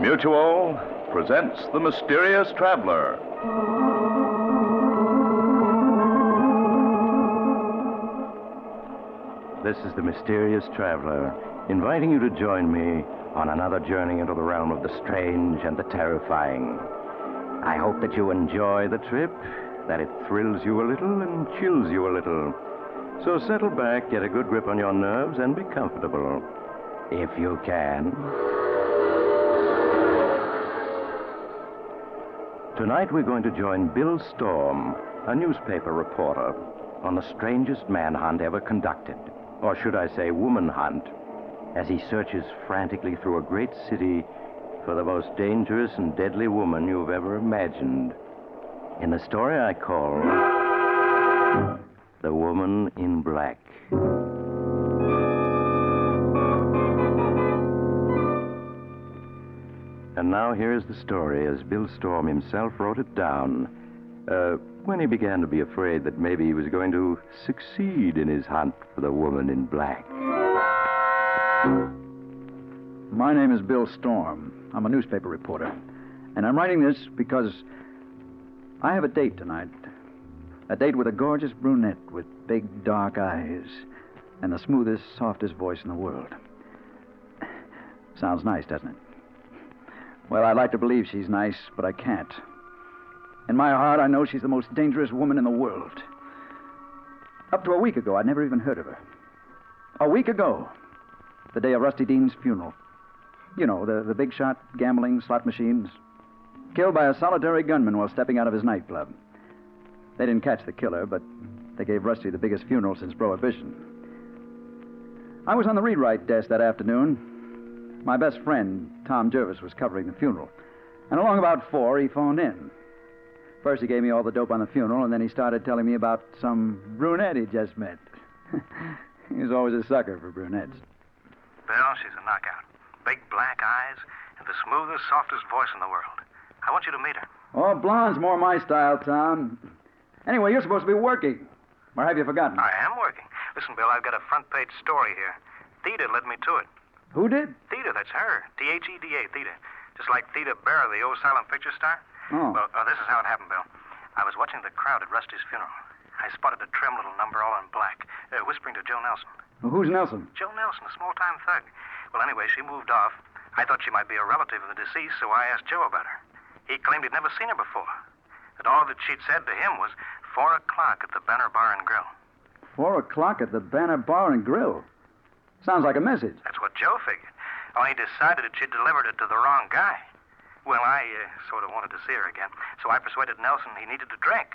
Mutual presents The Mysterious Traveler. This is The Mysterious Traveler, inviting you to join me on another journey into the realm of the strange and the terrifying. I hope that you enjoy the trip, that it thrills you a little and chills you a little. So settle back, get a good grip on your nerves, and be comfortable, if you can. Tonight we're going to join Bill Storm, a newspaper reporter, on the strangest manhunt ever conducted, or should I say woman hunt, as he searches frantically through a great city for the most dangerous and deadly woman you've ever imagined. In the story I call The Woman in Black. And now here is the story as Bill Storm himself wrote it down when he began to be afraid that maybe he was going to succeed in his hunt for the woman in black. My name is Bill Storm. I'm a newspaper reporter. And I'm writing this because I have a date tonight. A date with a gorgeous brunette with big dark eyes and the smoothest, softest voice in the world. Sounds nice, doesn't it? Well, I'd like to believe she's nice, but I can't. In my heart, I know she's the most dangerous woman in the world. Up to a week ago, I'd never even heard of her. A week ago, the day of Rusty Dean's funeral. You know, the big shot, gambling, slot machines. Killed by a solitary gunman while stepping out of his nightclub. They didn't catch the killer, but they gave Rusty the biggest funeral since Prohibition. I was on the rewrite desk that afternoon. My best friend, Tom Jervis, was covering the funeral. And along about 4, he phoned in. First, he gave me all the dope on the funeral, and then he started telling me about some brunette he just met. He was always a sucker for brunettes. Bill, she's a knockout. Big black eyes and the smoothest, softest voice in the world. I want you to meet her. Oh, blonde's more my style, Tom. Anyway, you're supposed to be working. Or have you forgotten? I am working. Listen, Bill, I've got a front-page story here. Theda led me to it. Who did? Theda, that's her. Theda, Theda. Just like Theda Barra, the old silent picture star. Oh. Well, this is how it happened, Bill. I was watching the crowd at Rusty's funeral. I spotted a trim little number all in black, whispering to Joe Nelson. Well, who's Nelson? Joe Nelson, a small-time thug. Well, anyway, she moved off. I thought she might be a relative of the deceased, so I asked Joe about her. He claimed he'd never seen her before. That all that she'd said to him was 4 o'clock at the Banner Bar and Grill. 4 o'clock at the Banner Bar and Grill? Sounds like a message. That's what Joe figured. Only he decided that she'd delivered it to the wrong guy. Well, I sort of wanted to see her again, so I persuaded Nelson he needed a drink.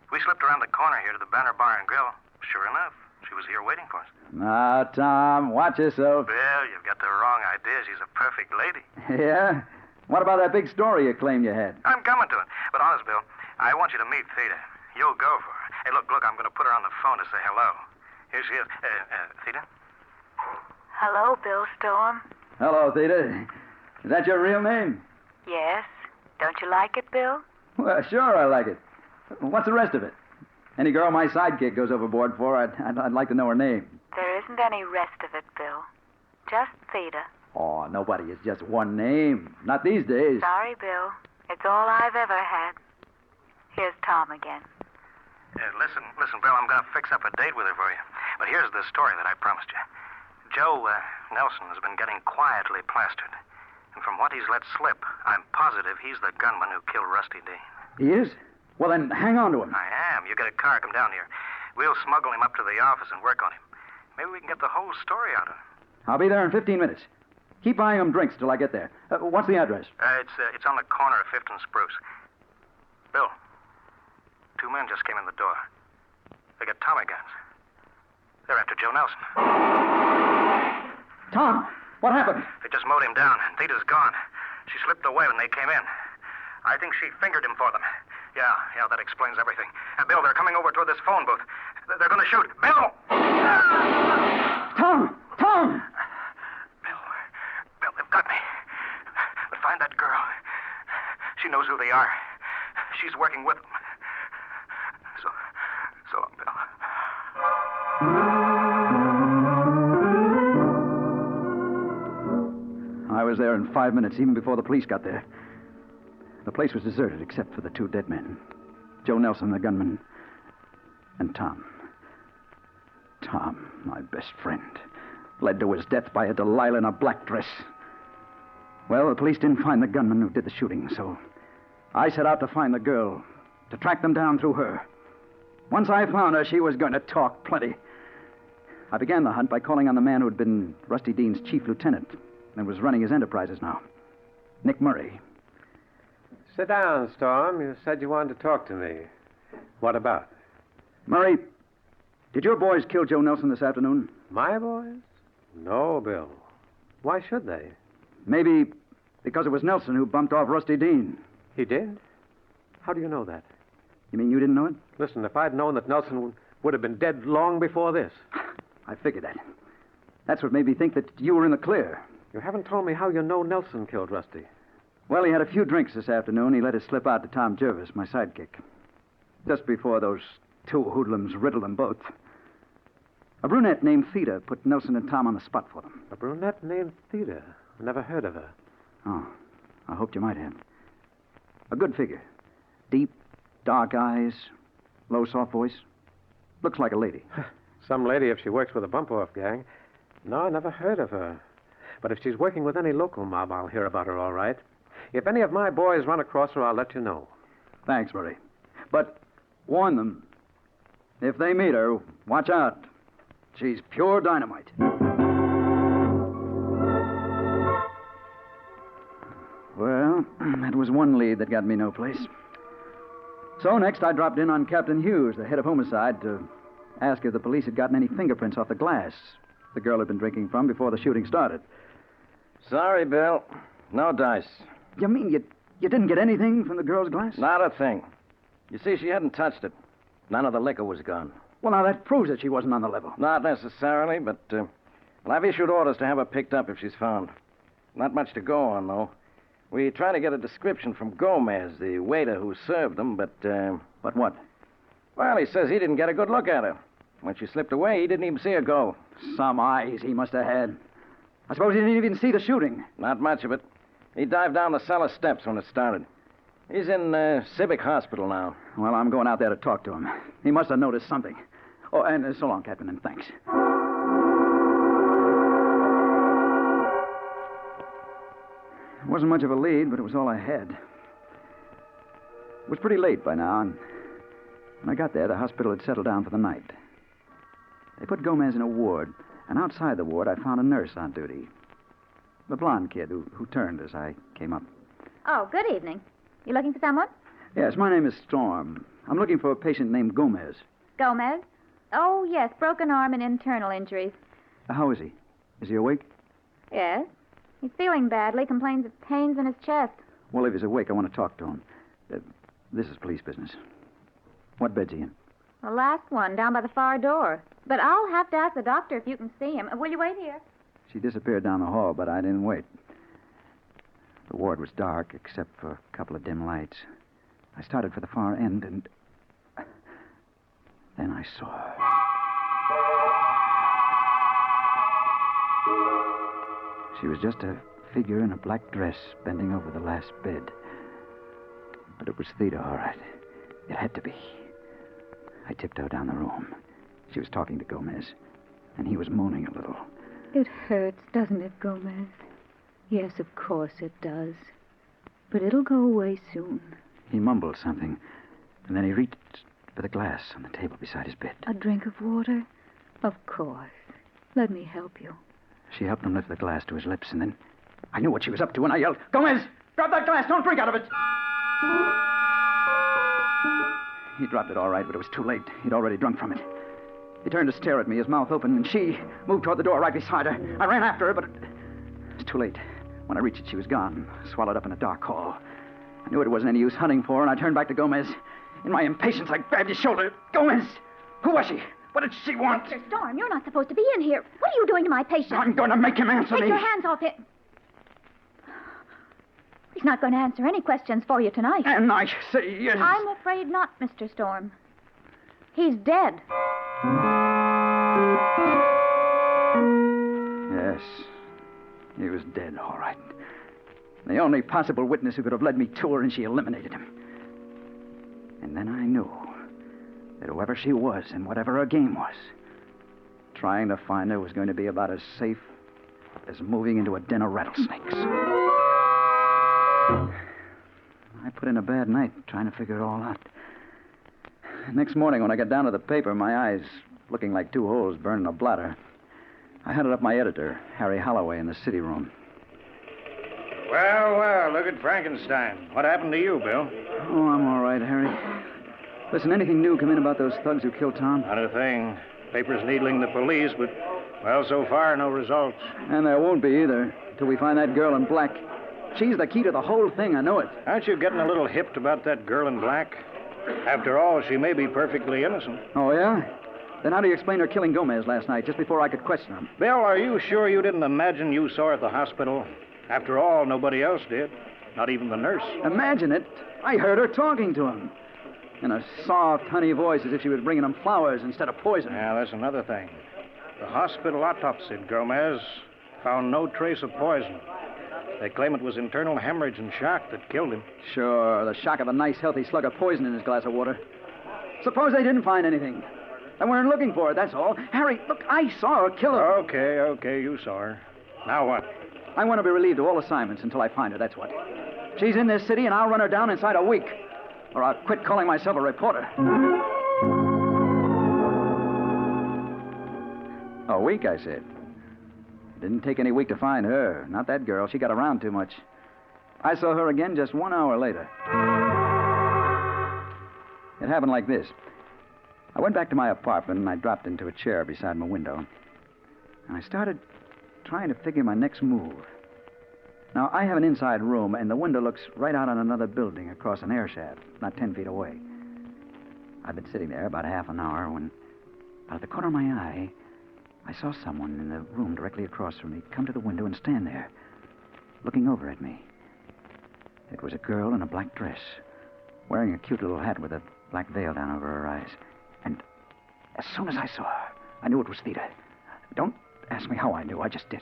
We slipped around the corner here to the Banner Bar and Grill. Sure enough, she was here waiting for us. Now, Tom, watch yourself. Bill, you've got the wrong idea. She's a perfect lady. Yeah? What about that big story you claimed you had? I'm coming to it. But honest, Bill, I want you to meet Theda. You'll go for her. Hey, look, I'm going to put her on the phone to say hello. Here she is. Theda? Hello, Bill Storm. Hello, Theda. Is that your real name? Yes. Don't you like it, Bill? Well, sure I like it. What's the rest of it? Any girl my sidekick goes overboard for, I'd like to know her name. There isn't any rest of it, Bill. Just Theda. Oh, nobody is just one name. Not these days. Sorry, Bill. It's all I've ever had. Here's Tom again. Listen, Bill, I'm going to fix up a date with her for you. But here's the story that I promised you. Joe Nelson has been getting quietly plastered. And from what he's let slip, I'm positive he's the gunman who killed Rusty Dean. He is? Well, then hang on to him. I am. You get a car, come down here. We'll smuggle him up to the office and work on him. Maybe we can get the whole story out of him. I'll be there in 15 minutes. Keep buying him drinks till I get there. What's the address? It's on the corner of 5th and Spruce. Bill, 2 men just came in the door. They got Tommy guns. They're after Joe Nelson. Tom, what happened? They just mowed him down. Theda's gone. She slipped away when they came in. I think she fingered him for them. Yeah, that explains everything. Bill, they're coming over toward this phone booth. They're going to shoot. Bill! Tom! Bill, they've got me. But find that girl. She knows who they are. She's working with them. So long, Bill. I was was there in 5 minutes, even before the police got there. The place was deserted except for the 2 dead men. Joe Nelson, the gunman, and Tom. Tom, my best friend, led to his death by a Delilah in a black dress. Well, the police didn't find the gunman who did the shooting, so I set out to find the girl, to track them down through her. Once I found her, she was going to talk plenty. I began the hunt by calling on the man who had been Rusty Dean's chief lieutenant and was running his enterprises now, Nick Murray. Sit down, Storm. You said you wanted to talk to me. What about? Murray, did your boys kill Joe Nelson this afternoon? My boys? No, Bill. Why should they? Maybe because it was Nelson who bumped off Rusty Dean. He did? How do you know that? You mean you didn't know it? Listen, if I'd known that Nelson would have been dead long before this. I figured that. That's what made me think that you were in the clear. You haven't told me how you know Nelson killed Rusty. Well, he had a few drinks this afternoon. He let it slip out to Tom Jervis, my sidekick. Just before those 2 hoodlums riddled them both. A brunette named Theda put Nelson and Tom on the spot for them. A brunette named Theda. Never heard of her. Oh, I hoped you might have. A good figure. Deep, dark eyes, low, soft voice. Looks like a lady. Some lady if she works with a bump-off gang. No, I never heard of her. But if she's working with any local mob, I'll hear about her all right. If any of my boys run across her, I'll let you know. Thanks, Murray. But warn them. If they meet her, watch out. She's pure dynamite. Well, that was one lead that got me no place. So next I dropped in on Captain Hughes, the head of homicide, to ask if the police had gotten any fingerprints off the glass the girl had been drinking from before the shooting started. Sorry, Bill. No dice. You mean you didn't get anything from the girl's glass? Not a thing. You see, she hadn't touched it. None of the liquor was gone. Well, now that proves that she wasn't on the level. Not necessarily, but well, I've issued orders to have her picked up if she's found. Not much to go on, though. We tried to get a description from Gomez, the waiter who served them, but... But what? Well, he says he didn't get a good look at her. When she slipped away, he didn't even see her go. Some eyes he must have had. I suppose he didn't even see the shooting. Not much of it. He dived down the cellar steps when it started. He's in Civic Hospital now. Well, I'm going out there to talk to him. He must have noticed something. Oh, and so long, Captain, and thanks. It wasn't much of a lead, but it was all I had. It was pretty late by now, and when I got there, the hospital had settled down for the night. They put Gomez in a ward, and outside the ward, I found a nurse on duty. The blonde kid who turned as I came up. Oh, good evening. You looking for someone? Yes, my name is Storm. I'm looking for a patient named Gomez. Gomez? Oh, yes, broken arm and internal injuries. How is he? Is he awake? Yes. He's feeling badly, complains of pains in his chest. Well, if he's awake, I want to talk to him. This is police business. What bed's he in? The last one, down by the far door. But I'll have to ask the doctor if you can see him. Will you wait here? She disappeared down the hall, but I didn't wait. The ward was dark, except for a couple of dim lights. I started for the far end, and then I saw her. She was just a figure in a black dress bending over the last bed. But it was Theda, all right. It had to be. I tiptoed down the room. She was talking to Gomez, and he was moaning a little. It hurts, doesn't it, Gomez? Yes, of course it does. But it'll go away soon. He mumbled something, and then he reached for the glass on the table beside his bed. A drink of water? Of course. Let me help you. She helped him lift the glass to his lips, and then I knew what she was up to, and I yelled, "Gomez, drop that glass! Don't drink out of it!" He dropped it all right, but it was too late. He'd already drunk from it. He turned to stare at me, his mouth open, and she moved toward the door right beside her. I ran after her, but it was too late. When I reached it, she was gone, swallowed up in a dark hall. I knew it wasn't any use hunting for her, and I turned back to Gomez. In my impatience, I grabbed his shoulder. "Gomez! Who was she? What did she want?" Mr. Storm, you're not supposed to be in here. What are you doing to my patient? I'm going to make him answer me. Take your hands off him. He's not going to answer any questions for you tonight. And I say yes. I'm afraid not, Mr. Storm. He's dead. Yes. He was dead, all right. The only possible witness who could have led me to her, and she eliminated him. And then I knew that whoever she was and whatever her game was, trying to find her was going to be about as safe as moving into a den of rattlesnakes. I put in a bad night trying to figure it all out. Next morning, when I got down to the paper, my eyes looking like two holes burned in a bladder, I hunted up my editor, Harry Holloway, in the city room. Well, look at Frankenstein. What happened to you, Bill? Oh, I'm all right, Harry. Listen, anything new come in about those thugs who killed Tom? Not a thing. Papers needling the police, but, well, so far, no results. And there won't be either, till we find that girl in black. She's the key to the whole thing, I know it. Aren't you getting a little hipped about that girl in black? After all, she may be perfectly innocent. Oh, yeah? Then how do you explain her killing Gomez last night, just before I could question him? Bill, are you sure you didn't imagine you saw her at the hospital? After all, nobody else did. Not even the nurse. Imagine it. I heard her talking to him. In a soft, honey voice, as if she was bringing him flowers instead of poison. Yeah, that's another thing. The hospital autopsied Gomez. Found no trace of poison. They claim it was internal hemorrhage and shock that killed him. Sure, the shock of a nice, healthy slug of poison in his glass of water. Suppose they didn't find anything. They weren't looking for it, that's all. Harry, look, I saw her kill her. Okay, you saw her. Now what? I want to be relieved of all assignments until I find her, that's what. She's in this city, and I'll run her down inside a week. Or I'll quit calling myself a reporter. A week, I said. It didn't take any week to find her. Not that girl. She got around too much. I saw her again just 1 hour later. It happened like this. I went back to my apartment, and I dropped into a chair beside my window. And I started trying to figure my next move. Now, I have an inside room, and the window looks right out on another building across an air shaft, not 10 feet away. I'd been sitting there about half an hour when, out of the corner of my eye, I saw someone in the room directly across from me come to the window and stand there, looking over at me. It was a girl in a black dress, wearing a cute little hat with a black veil down over her eyes. And as soon as I saw her, I knew it was Theda. Don't ask me how I knew, I just did.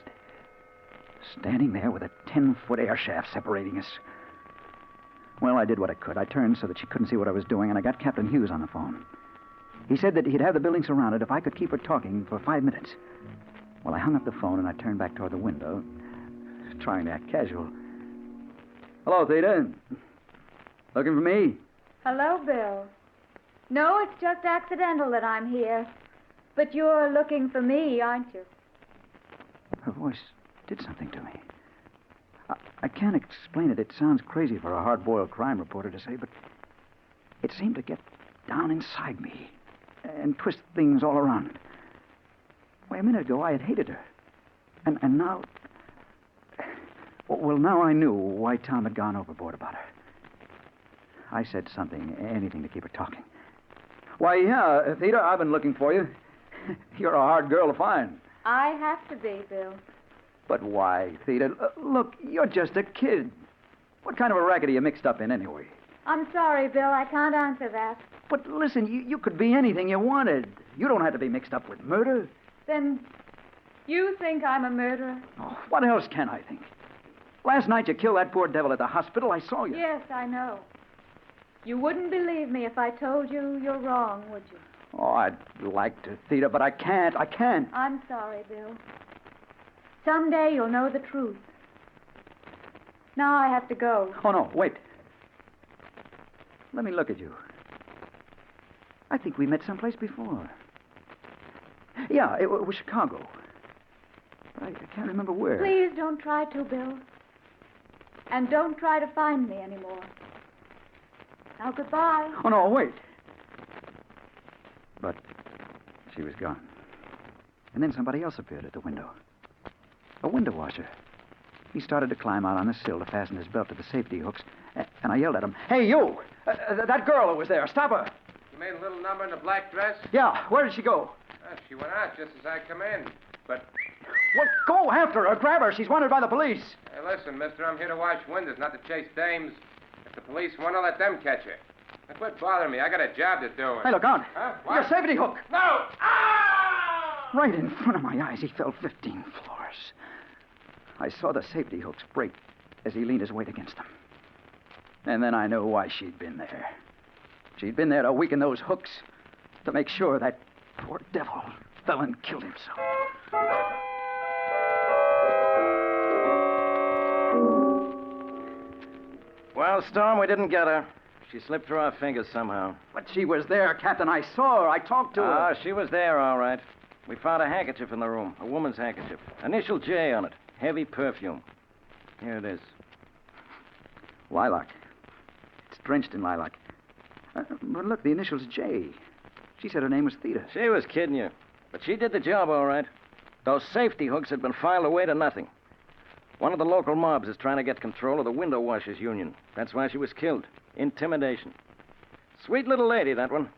Standing there with a 10-foot air shaft separating us. Well, I did what I could. I turned so that she couldn't see what I was doing, and I got Captain Hughes on the phone. He said that he'd have the building surrounded if I could keep her talking for 5 minutes. Well, I hung up the phone, and I turned back toward the window, trying to act casual. Hello, Theda. Looking for me? Hello, Bill. No, it's just accidental that I'm here. But you're looking for me, aren't you? Her voice did something to me. I can't explain it. It sounds crazy for a hard-boiled crime reporter to say, but it seemed to get down inside me and twist things all around. Why, a minute ago, I had hated her. And now... Well, now I knew why Tom had gone overboard about her. I said something, anything to keep her talking. Why, yeah, Theda, I've been looking for you. You're a hard girl to find. I have to be, Bill. But why, Theda? Look, you're just a kid. What kind of a racket are you mixed up in, anyway? I'm sorry, Bill. I can't answer that. But listen, you could be anything you wanted. You don't have to be mixed up with murder. Then you think I'm a murderer? Oh, what else can I think? Last night you killed that poor devil at the hospital. I saw you. Yes, I know. You wouldn't believe me if I told you you're wrong, would you? Oh, I'd like to, Theda, but I can't. I'm sorry, Bill. Someday you'll know the truth. Now I have to go. Oh, no, wait. Let me look at you. I think we met someplace before. Yeah, it was Chicago. I can't remember where. Please don't try to, Bill. And don't try to find me anymore. Now, goodbye. Oh, no, wait. But she was gone. And then somebody else appeared at the window. A window washer. He started to climb out on the sill to fasten his belt to the safety hooks, and I yelled at him, "Hey, you! That girl who was there, stop her!" You made a little number in the black dress? Yeah, where did she go? She went out just as I come in. But... Well, go after her, grab her. She's wanted by the police. Hey, listen, mister, I'm here to wash windows, not to chase dames. If the police want to, let them catch her. Now, quit bothering me. I got a job to do. Hey, look out. Huh? What? Your safety hook. No! Ah! Right in front of my eyes, he fell 15 floors. I saw the safety hooks break as he leaned his weight against them. And then I knew why she'd been there. She'd been there to weaken those hooks, to make sure that poor devil fell and killed himself. Well, Storm, we didn't get her. She slipped through our fingers somehow. But she was there, Captain. I saw her. I talked to her. Ah, she was there, all right. We found a handkerchief in the room, a woman's handkerchief. Initial J on it. Heavy perfume. Here it is. Lilac. It's drenched in lilac. But look, the initials J. She said her name was Theda. She was kidding you. But she did the job, all right. Those safety hooks had been filed away to nothing. One of the local mobs is trying to get control of the window washers union. That's why she was killed. Intimidation. Sweet little lady, that one.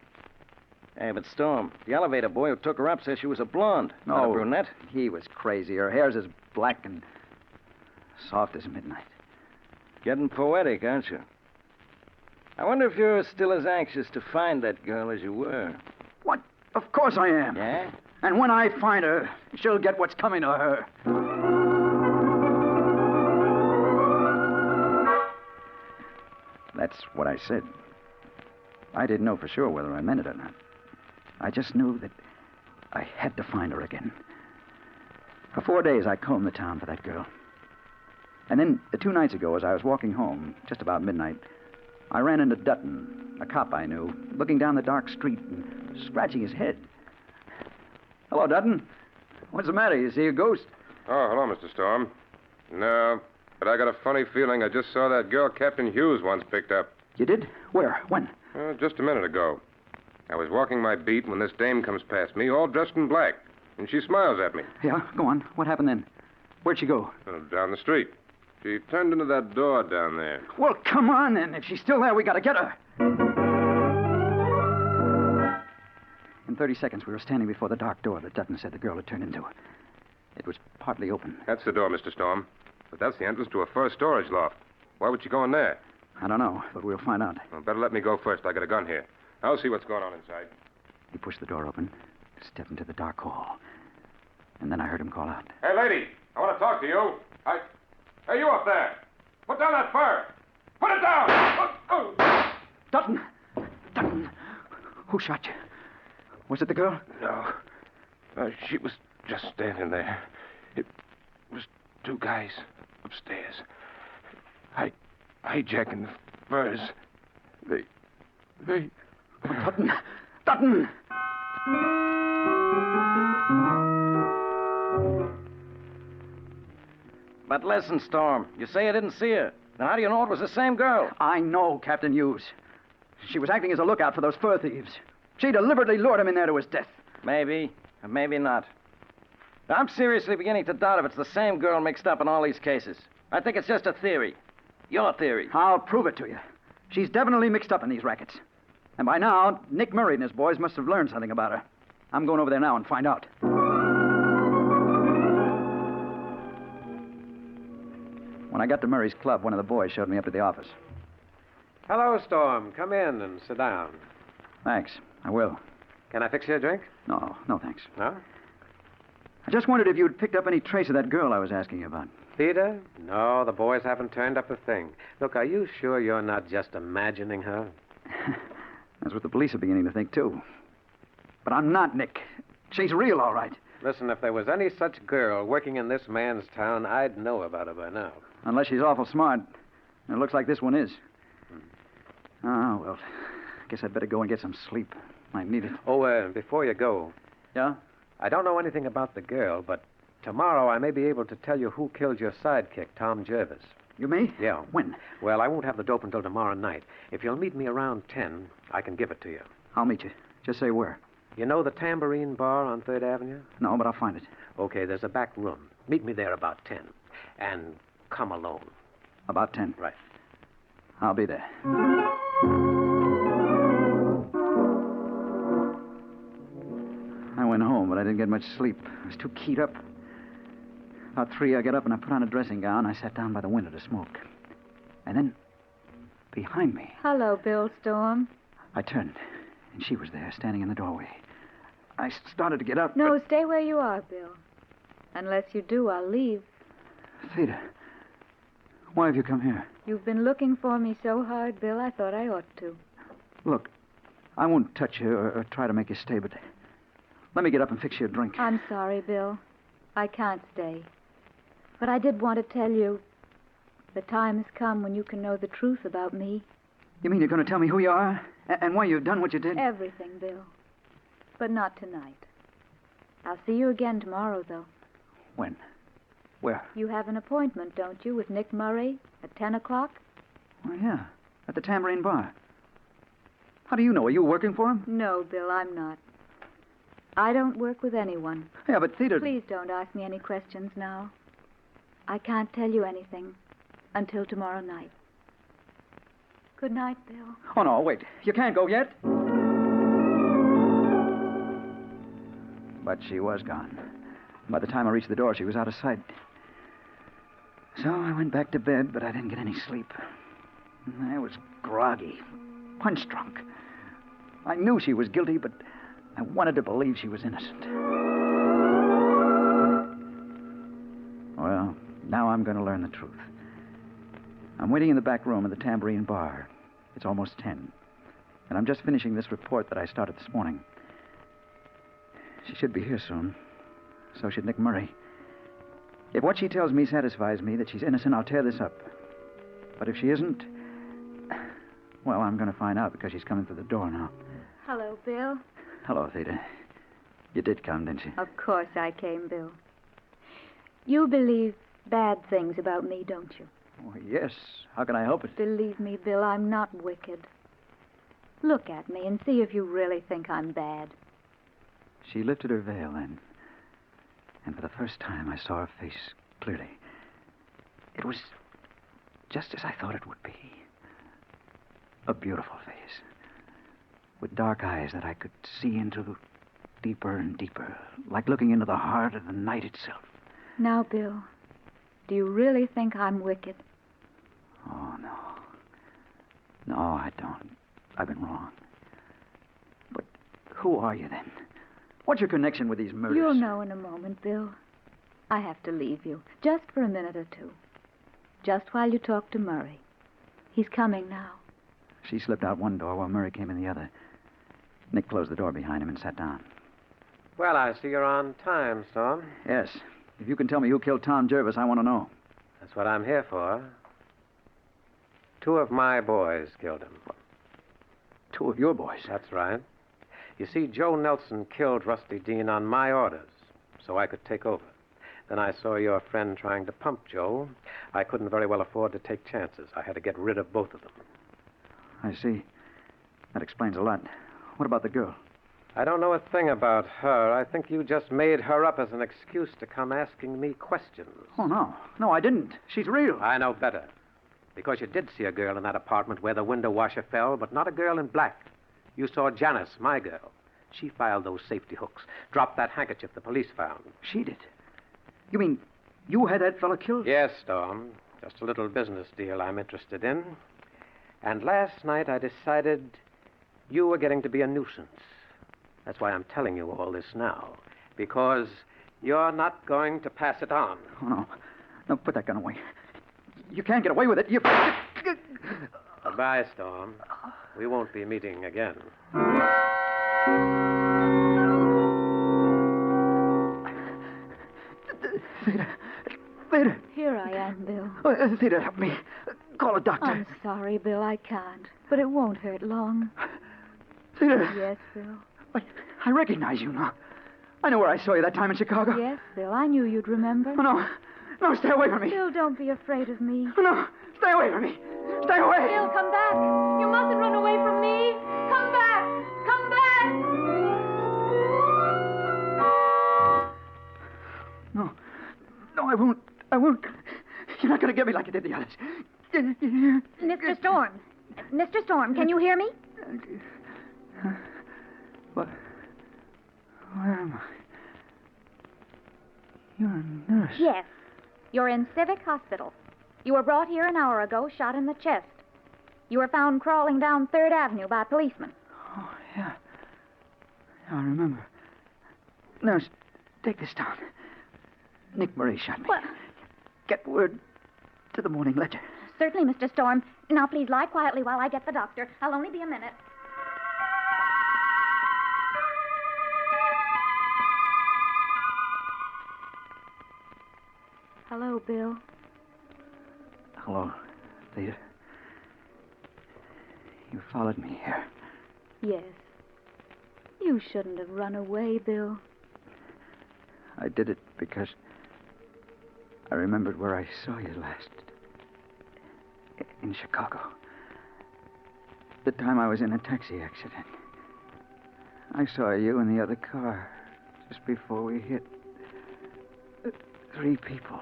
Hey, but Storm, the elevator boy who took her up says she was a blonde, not a brunette. He was crazy. Her hair's as black and soft as midnight. Getting poetic, aren't you? I wonder if you're still as anxious to find that girl as you were. What? Of course I am. Yeah? And when I find her, she'll get what's coming to her. That's what I said. I didn't know for sure whether I meant it or not. I just knew that I had to find her again. For 4 days, I combed the town for that girl. And then, 2 nights ago, as I was walking home, just about midnight, I ran into Dutton, a cop I knew, looking down the dark street and scratching his head. Hello, Dutton. What's the matter? You see a ghost? Oh, hello, Mr. Storm. No, but I got a funny feeling I just saw that girl Captain Hughes once picked up. You did? Where? When? Just a minute ago. I was walking my beat when this dame comes past me, all dressed in black, and she smiles at me. Yeah, go on. What happened then? Where'd she go? Down the street. She turned into that door down there. Well, come on, then. If she's still there, we gotta get her. In 30 seconds, we were standing before the dark door that Dutton said the girl had turned into. It was partly open. That's the door, Mr. Storm. But that's the entrance to a first storage loft. Why would she go in there? I don't know, but we'll find out. Well, better let me go first. I got a gun here. I'll see what's going on inside. He pushed the door open, stepped into the dark hall. And then I heard him call out. Hey, lady, I want to talk to you. Hey, you up there. Put down that fur. Put it down. Dutton! Dutton! Who shot you? Was it the girl? No. She was just standing there. It was 2 guys upstairs. Hijacking the furs. They... Oh, Dutton! Dutton! But listen, Storm, you say you didn't see her. Now, how do you know it was the same girl? I know, Captain Hughes. She was acting as a lookout for those fur thieves. She deliberately lured him in there to his death. Maybe, or maybe not. I'm seriously beginning to doubt if it's the same girl mixed up in all these cases. I think it's just a theory. Your theory. I'll prove it to you. She's definitely mixed up in these rackets. And by now, Nick Murray and his boys must have learned something about her. I'm going over there now and find out. When I got to Murray's club, one of the boys showed me up to the office. Hello, Storm. Come in and sit down. Thanks. I will. Can I fix you a drink? No, thanks. No? I just wondered if you'd picked up any trace of that girl I was asking you about. Theda? No, the boys haven't turned up a thing. Look, are you sure you're not just imagining her? That's what the police are beginning to think, too. But I'm not, Nick. She's real, all right. Listen, if there was any such girl working in this man's town, I'd know about her by now. Unless she's awful smart. And it looks like this one is. Oh, well, I guess I'd better go and get some sleep. Might need it. Oh, before you go, Yeah? I don't know anything about the girl, but tomorrow I may be able to tell you who killed your sidekick, Tom Jervis. You may? Yeah. When? Well, I won't have the dope until tomorrow night. If you'll meet me around 10, I can give it to you. I'll meet you. Just say where. You know the Tambourine Bar on 3rd Avenue? No, but I'll find it. Okay, there's a back room. Meet me there about 10. And come alone. About 10. Right. I'll be there. I went home, but I didn't get much sleep. I was too keyed up. About 3, I got up and I put on a dressing gown. I sat down by the window to smoke. And then, behind me, Hello, Bill Storm. I turned, and she was there, standing in the doorway. I started to get up. No, stay where you are, Bill. Unless you do, I'll leave. Theda, why have you come here? You've been looking for me so hard, Bill, I thought I ought to. Look, I won't touch you or try to make you stay, but let me get up and fix you a drink. I'm sorry, Bill. I can't stay. But I did want to tell you the time has come when you can know the truth about me. You mean you're going to tell me who you are and why you've done what you did? Everything, Bill. But not tonight. I'll see you again tomorrow, though. When? Where? You have an appointment, don't you, with Nick Murray at 10 o'clock? Oh, yeah. At the Tambourine Bar. How do you know? Are you working for him? No, Bill, I'm not. I don't work with anyone. Yeah, but Theda... Please don't ask me any questions now. I can't tell you anything until tomorrow night. Good night, Bill. Oh, no, wait. You can't go yet. But she was gone. By the time I reached the door, she was out of sight. So I went back to bed, but I didn't get any sleep. I was groggy, punch-drunk. I knew she was guilty, but I wanted to believe she was innocent. Well, now I'm going to learn the truth. I'm waiting in the back room of the Tambourine Bar. It's almost 10. And I'm just finishing this report that I started this morning. She should be here soon. So should Nick Murray. If what she tells me satisfies me that she's innocent, I'll tear this up. But if she isn't, well, I'm going to find out because she's coming through the door now. Hello, Bill. Hello, Theda. You did come, didn't you? Of course I came, Bill. You believe bad things about me, don't you? Oh, yes. How can I help it? Believe me, Bill, I'm not wicked. Look at me and see if you really think I'm bad. She lifted her veil then. And for the first time, I saw her face clearly. It was just as I thought it would be. A beautiful face. With dark eyes that I could see into deeper and deeper, like looking into the heart of the night itself. Now, Bill, do you really think I'm wicked? Oh, no. No, I don't. I've been wrong. But who are you then? What's your connection with these murders? You'll know in a moment, Bill. I have to leave you, just for a minute or two. Just while you talk to Murray. He's coming now. She slipped out one door while Murray came in the other. Nick closed the door behind him and sat down. Well, I see you're on time, Storm. Yes. If you can tell me who killed Tom Jervis, I want to know. That's what I'm here for. 2 of my boys killed him. 2 of your boys? That's right. You see, Joe Nelson killed Rusty Dean on my orders, so I could take over. Then I saw your friend trying to pump Joe. I couldn't very well afford to take chances. I had to get rid of both of them. I see. That explains a lot. What about the girl? I don't know a thing about her. I think you just made her up as an excuse to come asking me questions. Oh, no. No, I didn't. She's real. I know better. Because you did see a girl in that apartment where the window washer fell, but not a girl in black. You saw Janice, my girl. She filed those safety hooks, dropped that handkerchief the police found. She did? You mean you had that fella killed? Yes, Storm. Just a little business deal I'm interested in. And last night I decided you were getting to be a nuisance. That's why I'm telling you all this now. Because you're not going to pass it on. Oh, no. No, put that gun away. You can't get away with it. You... Goodbye, Storm. We won't be meeting again. Theda. Here I am, Bill. Oh, Theda, help me. Call a doctor. I'm sorry, Bill, I can't. But it won't hurt long. Theda. Yes, Bill. I recognize you now. I know where I saw you that time in Chicago. Yes, Bill, I knew you'd remember. Oh, no. No, stay away from me. Bill, don't be afraid of me. Oh, no. Stay away from me. Stay away. Bill, come back. You mustn't run away from me. Come back. Come back. No. No, I won't. I won't. You're not going to get me like you did the others. Mr. Storm. Mr. Storm, can you hear me? What? Where am I? You're a nurse. Yes. You're in Civic Hospital. You were brought here an hour ago, shot in the chest. You were found crawling down 3rd Avenue by policemen. Oh, yeah. I remember. Nurse, take this down. Nick Murray shot me. What? get word to the Morning Ledger. Certainly, Mr. Storm. Now, please lie quietly while I get the doctor. I'll only be a minute. Hello, Bill. Hello, Theda. You followed me here. Yes. You shouldn't have run away, Bill. I did it because I remembered where I saw you last. In Chicago. The time I was in a taxi accident. I saw you in the other car just before we hit. 3 people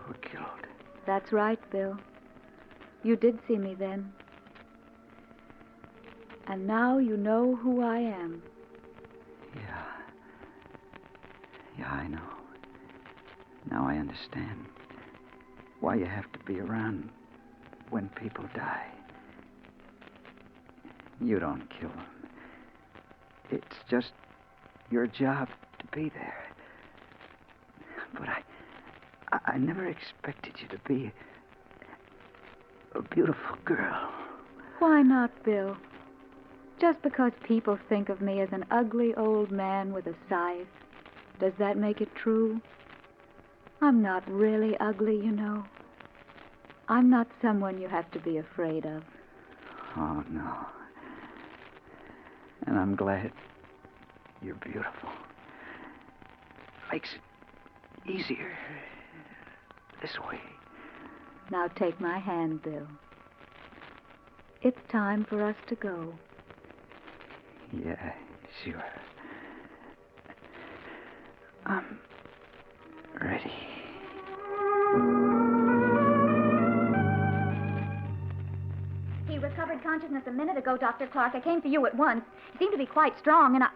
were killed. That's right, Bill. You did see me then. And now you know who I am. Yeah, I know. Now I understand why you have to be around when people die. You don't kill them. It's just your job to be there. But I never expected you to be a beautiful girl. Why not, Bill? Just because people think of me as an ugly old man with a scythe, does that make it true? I'm not really ugly, you know. I'm not someone you have to be afraid of. Oh, no. And I'm glad you're beautiful. Makes it easier this way. Now take my hand, Bill. It's time for us to go. Yeah, sure. I'm ready. He recovered consciousness a minute ago, Dr. Clark. I came for you at once. He seemed to be quite strong, and I...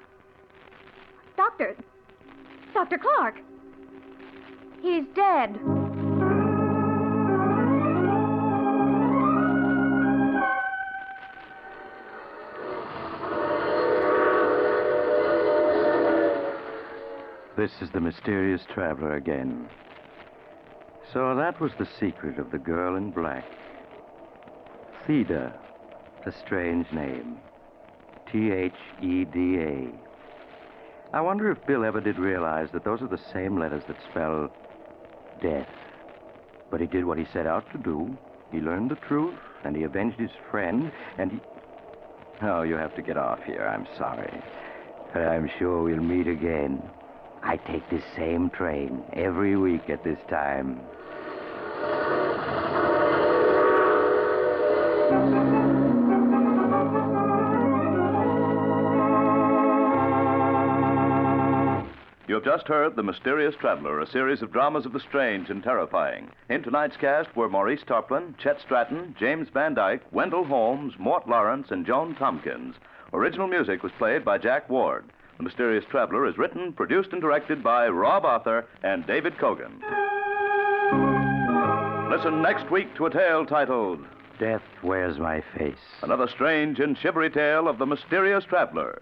Dr. Clark! He's dead. This is the mysterious traveler again. So that was the secret of the girl in black. Theda, a strange name. Theda. I wonder if Bill ever did realize that those are the same letters that spell death. But he did what he set out to do. He learned the truth, and he avenged his friend, and he... Oh, you have to get off here. I'm sorry. But I'm sure we'll meet again. I take this same train every week at this time. You have just heard The Mysterious Traveler, a series of dramas of the strange and terrifying. In tonight's cast were Maurice Tarplin, Chet Stratton, James Van Dyke, Wendell Holmes, Mort Lawrence, and Joan Tompkins. Original music was played by Jack Ward. The Mysterious Traveler is written, produced, and directed by Rob Arthur and David Cogan. Listen next week to a tale titled Death Wears My Face. Another strange and shivery tale of The Mysterious Traveler.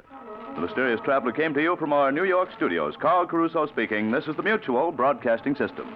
The Mysterious Traveler came to you from our New York studios. Carl Caruso speaking. This is the Mutual Broadcasting System.